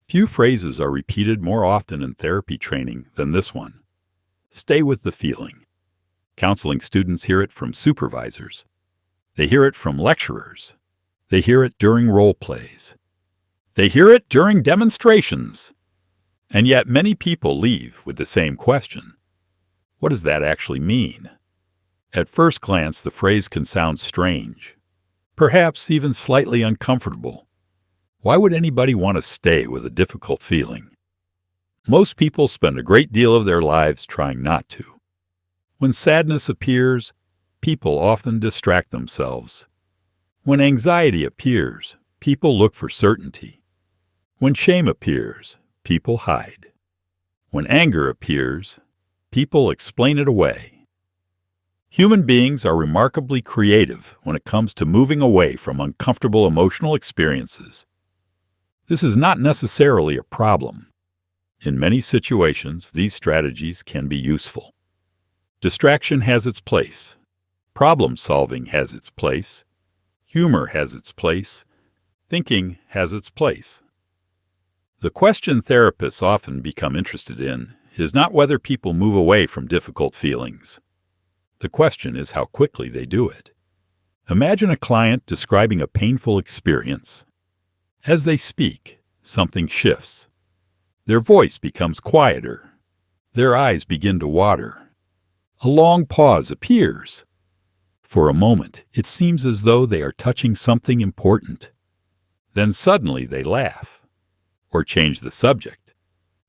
Few phrases are repeated more often in therapy training than this one. Stay with the feeling. Counseling students hear it from supervisors. They hear it from lecturers. They hear it during role plays. They hear it during demonstrations. And yet many people leave with the same question. What does that actually mean? At first glance, the phrase can sound strange, perhaps even slightly uncomfortable. Why would anybody want to stay with a difficult feeling? Most people spend a great deal of their lives trying not to. When sadness appears, people often distract themselves. When anxiety appears, people look for certainty. When shame appears, people hide. When anger appears, people explain it away. Human beings are remarkably creative when it comes to moving away from uncomfortable emotional experiences. This is not necessarily a problem. In many situations, these strategies can be useful. Distraction has its place. Problem-solving has its place. Humor has its place. Thinking has its place. The question therapists often become interested in is not whether people move away from difficult feelings. The question is how quickly they do it. Imagine a client describing a painful experience. As they speak, something shifts. Their voice becomes quieter. Their eyes begin to water. A long pause appears. For a moment, it seems as though they are touching something important. Then suddenly they laugh, or change the subject,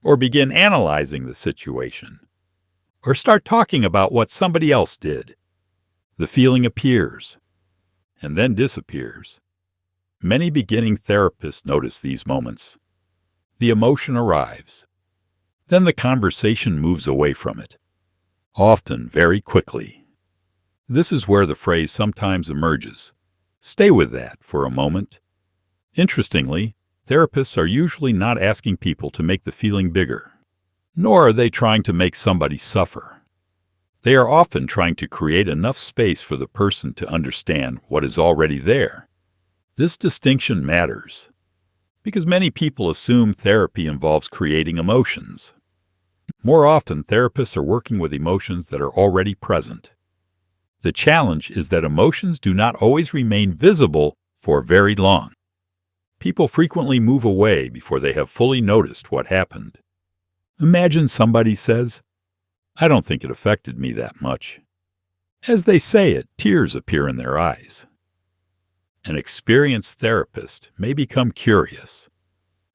or begin analyzing the situation, or start talking about what somebody else did. The feeling appears, and then disappears. Many beginning therapists notice these moments. The emotion arrives. Then the conversation moves away from it, often very quickly. This is where the phrase sometimes emerges. Stay with that for a moment. Interestingly, therapists are usually not asking people to make the feeling bigger, nor are they trying to make somebody suffer. They are often trying to create enough space for the person to understand what is already there. This distinction matters, because many people assume therapy involves creating emotions. More often, therapists are working with emotions that are already present. The challenge is that emotions do not always remain visible for very long. People frequently move away before they have fully noticed what happened. Imagine somebody says, "I don't think it affected me that much." As they say it, tears appear in their eyes. An experienced therapist may become curious,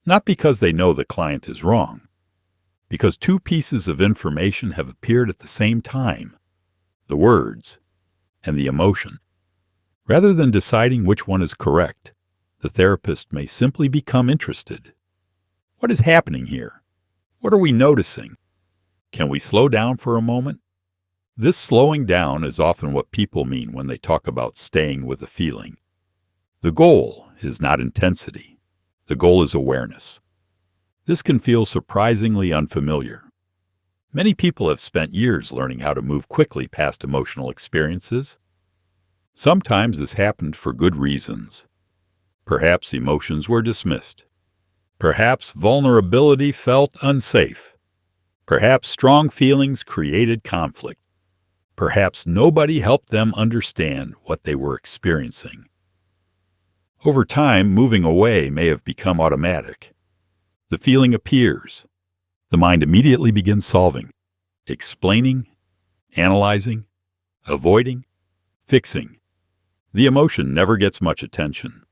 not because they know the client is wrong, because two pieces of information have appeared at the same time, the words and the emotion. Rather than deciding which one is correct, the therapist may simply become interested. What is happening here? What are we noticing? Can we slow down for a moment? This slowing down is often what people mean when they talk about staying with a feeling. The goal is not intensity. The goal is awareness. This can feel surprisingly unfamiliar. Many people have spent years learning how to move quickly past emotional experiences. Sometimes this happened for good reasons. Perhaps emotions were dismissed. Perhaps vulnerability felt unsafe. Perhaps strong feelings created conflict. Perhaps nobody helped them understand what they were experiencing. Over time, moving away may have become automatic. The feeling appears. The mind immediately begins solving, explaining, analyzing, avoiding, fixing. The emotion never gets much attention.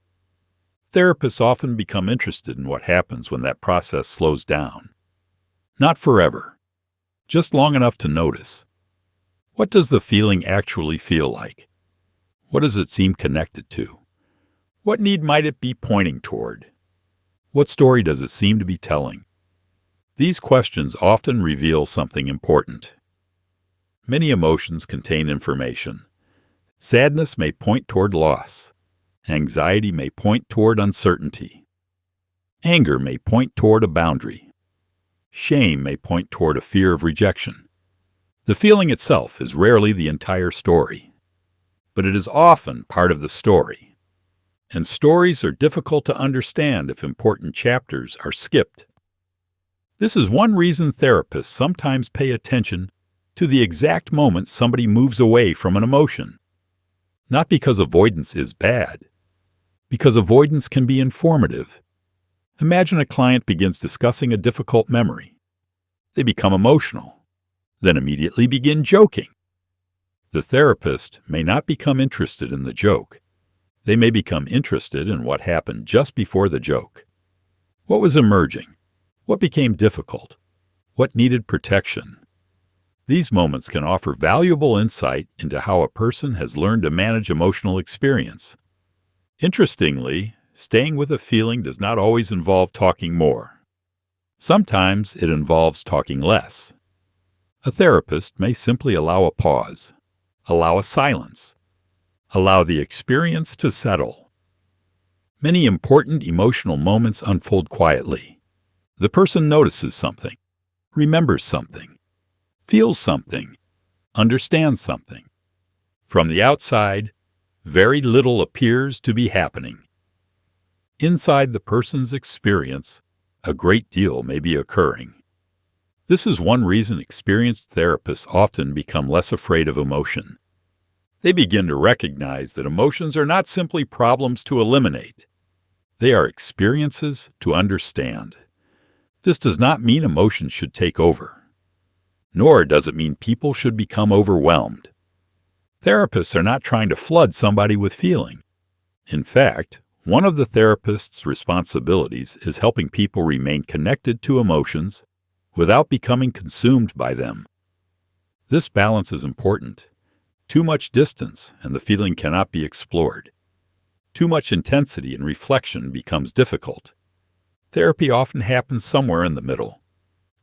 Therapists often become interested in what happens when that process slows down. Not forever, just long enough to notice. What does the feeling actually feel like? What does it seem connected to? What need might it be pointing toward? What story does it seem to be telling? These questions often reveal something important. Many emotions contain information. Sadness may point toward loss. Anxiety may point toward uncertainty. Anger may point toward a boundary. Shame may point toward a fear of rejection. The feeling itself is rarely the entire story, but it is often part of the story. and stories are difficult to understand if important chapters are skipped. This is one reason therapists sometimes pay attention to the exact moment somebody moves away from an emotion. Not because avoidance is bad, because avoidance can be informative. Imagine a client begins discussing a difficult memory. They become emotional, then immediately begin joking. The therapist may not become interested in the joke. They may become interested in what happened just before the joke. What was emerging? What became difficult? What needed protection? These moments can offer valuable insight into how a person has learned to manage emotional experience. Interestingly, staying with a feeling does not always involve talking more. Sometimes it involves talking less. A therapist may simply allow a pause, allow a silence, allow the experience to settle. Many important emotional moments unfold quietly. The person notices something, remembers something, feels something, understands something. From the outside, very little appears to be happening. Inside the person's experience, a great deal may be occurring. This is one reason experienced therapists often become less afraid of emotion. They begin to recognize that emotions are not simply problems to eliminate. They are experiences to understand. This does not mean emotions should take over, nor does it mean people should become overwhelmed. Therapists are not trying to flood somebody with feeling. In fact, one of the therapist's responsibilities is helping people remain connected to emotions without becoming consumed by them. This balance is important. Too much distance and the feeling cannot be explored. Too much intensity and reflection becomes difficult. Therapy often happens somewhere in the middle,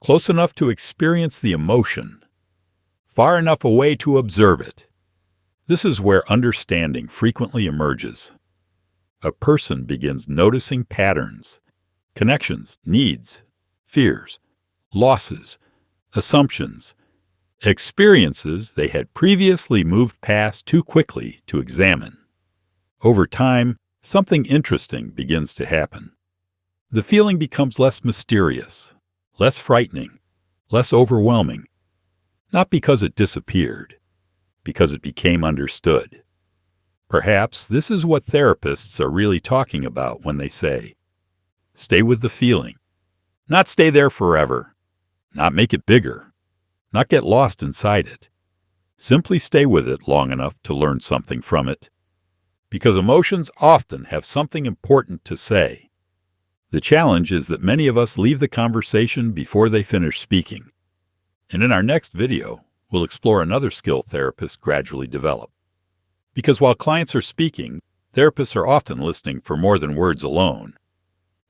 close enough to experience the emotion, far enough away to observe it. This is where understanding frequently emerges. A person begins noticing patterns, connections, needs, fears, losses, assumptions, experiences they had previously moved past too quickly to examine. Over time, something interesting begins to happen. The feeling becomes less mysterious, less frightening, less overwhelming, not because it disappeared, because it became understood. Perhaps this is what therapists are really talking about when they say, stay with the feeling, not stay there forever, not make it bigger, not get lost inside it. Simply stay with it long enough to learn something from it, because emotions often have something important to say. The challenge is that many of us leave the conversation before they finish speaking. And in our next video, we'll explore another skill therapists gradually develop. Because while clients are speaking, therapists are often listening for more than words alone.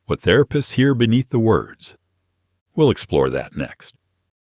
What therapists hear beneath the words. We'll explore that next.